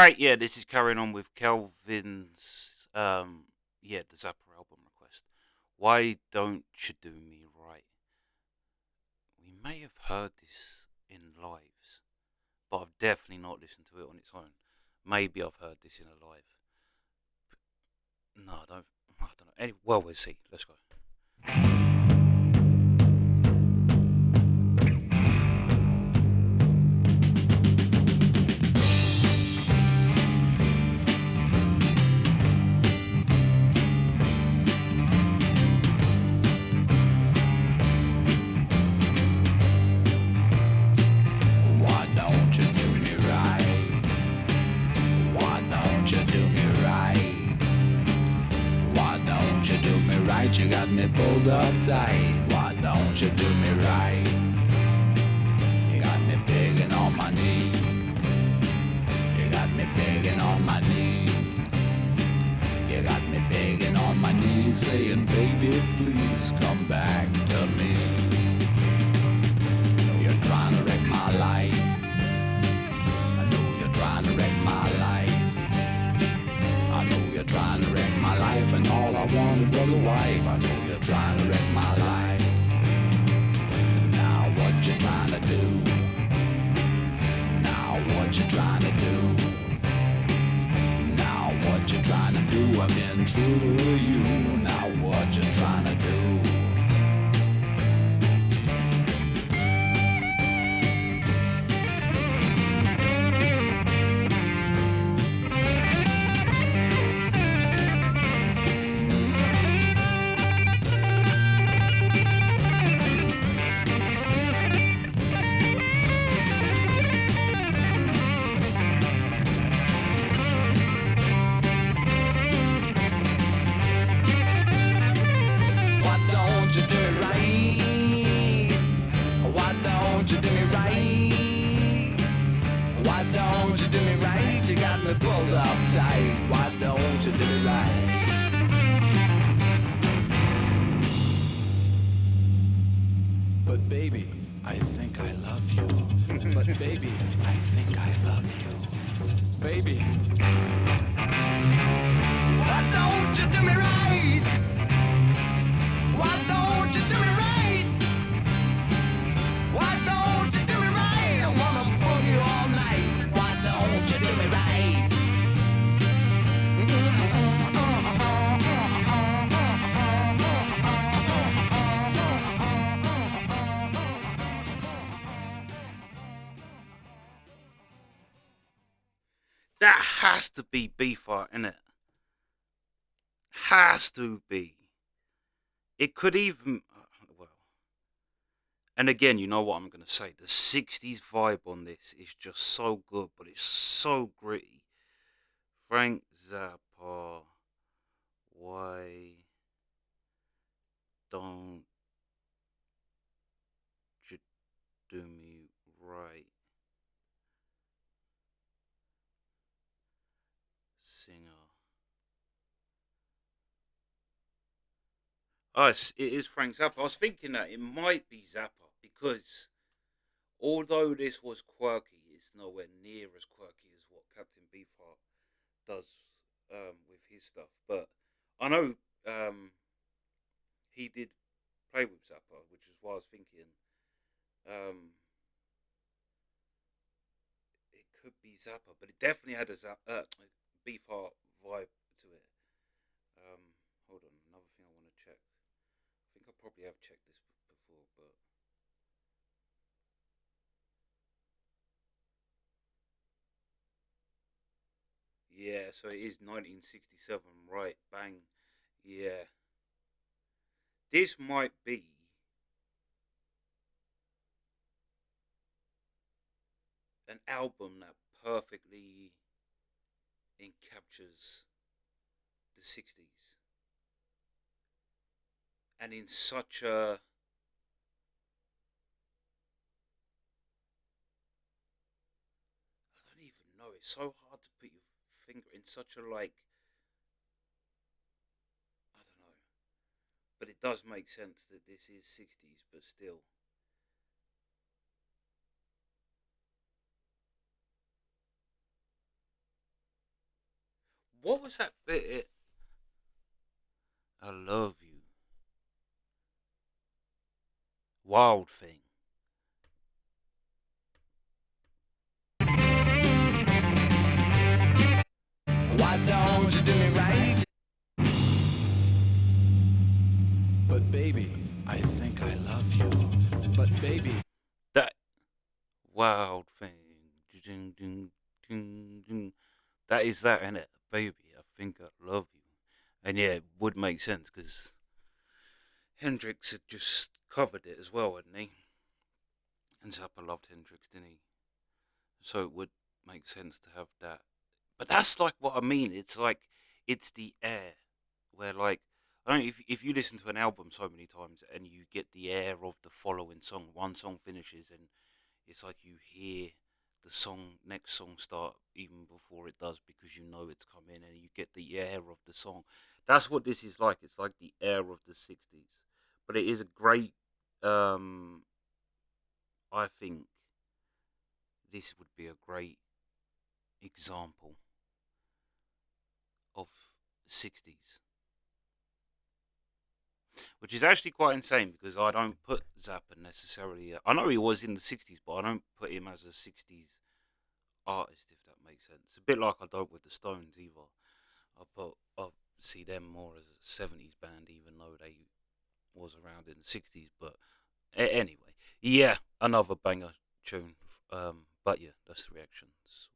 Right, yeah, this is carrying on with Kelvin's, the Zappa album request. Why don't you do me right? We may have heard this in lives, but I've definitely not listened to it on its own. Maybe I've heard this in a live. No, I don't know. Well, we'll see. Let's go. Why don't you do me right? Why don't you do me right? Why don't you do me right? You got me pulled up tight. Why don't you do me right? You got me begging on my knee. You got me begging on my knee. You got me begging on my knees, saying, baby, please come back to me. You're trying to wreck my life. I know you're trying to wreck my life. I know you're trying to wreck my life, and all I wanted was a wife. I know you're trying to wreck my life. Now what you trying to do? Now what you trying to do? Now what you trying to do? I've been true to you. Now what you trying to do? Why don't you do me right? Why don't you do me right? Why don't you do me right? You got me pulled up tight. Why don't you do me right? But baby, I think I love you. But baby, I think I love you. Baby. Why don't you do me right? Why don't you do me right? Why don't you do me right? I wanna pull you all night. Why don't you do me right? That has to be Beefheart, innit? Has to be. It could even. Well. And again, you know what I'm going to say. The 60s vibe on this is just so good, but it's so gritty. Frank Zappa, why don't you do me right? Singer. Oh, it is Frank Zappa. I was thinking that it might be Zappa because although this was quirky, it's nowhere near as quirky as what Captain Beefheart does with his stuff. But I know he did play with Zappa, which is why I was thinking um, it could be Zappa, but it definitely had a Beefheart vibe to it. Hold on, another thing I want to check. I think I probably have checked this before, but yeah, so it is 1967, right? Bang, yeah. This might be an album that perfectly encaptures the 60s and in such a I don't even know, it's so hard to put your finger in such a like I don't know, but it does make sense that this is 60s, but still What was that bit? I love you, wild thing. Why don't you do me right? But baby, I think I love you. But baby, That wild thing. Ding, ding, ding, ding. That is that, innit? Baby, I think I love you. And yeah, it would make sense because Hendrix had just covered it as well, hadn't he? And Zappa loved Hendrix, didn't he? So it would make sense to have that. But that's like what I mean. It's like it's the air where like I don't know if you listen to an album so many times and you get the air of the following song. One song finishes and it's like you hear the song next song start even before it does because you know it's coming and you get the air of the song. That's what this is like. It's like the air of the 60s. But it is a great I think this would be a great example of 60s, which is actually quite insane because I don't put Zappa necessarily. I know he was in the 60s, but I don't put him as a 60s artist, if that makes sense. A bit like I don't with the Stones either. I see them more as a 70s band, even though they was around in the 60s. But anyway, yeah, another banger tune. But yeah, that's the reactions.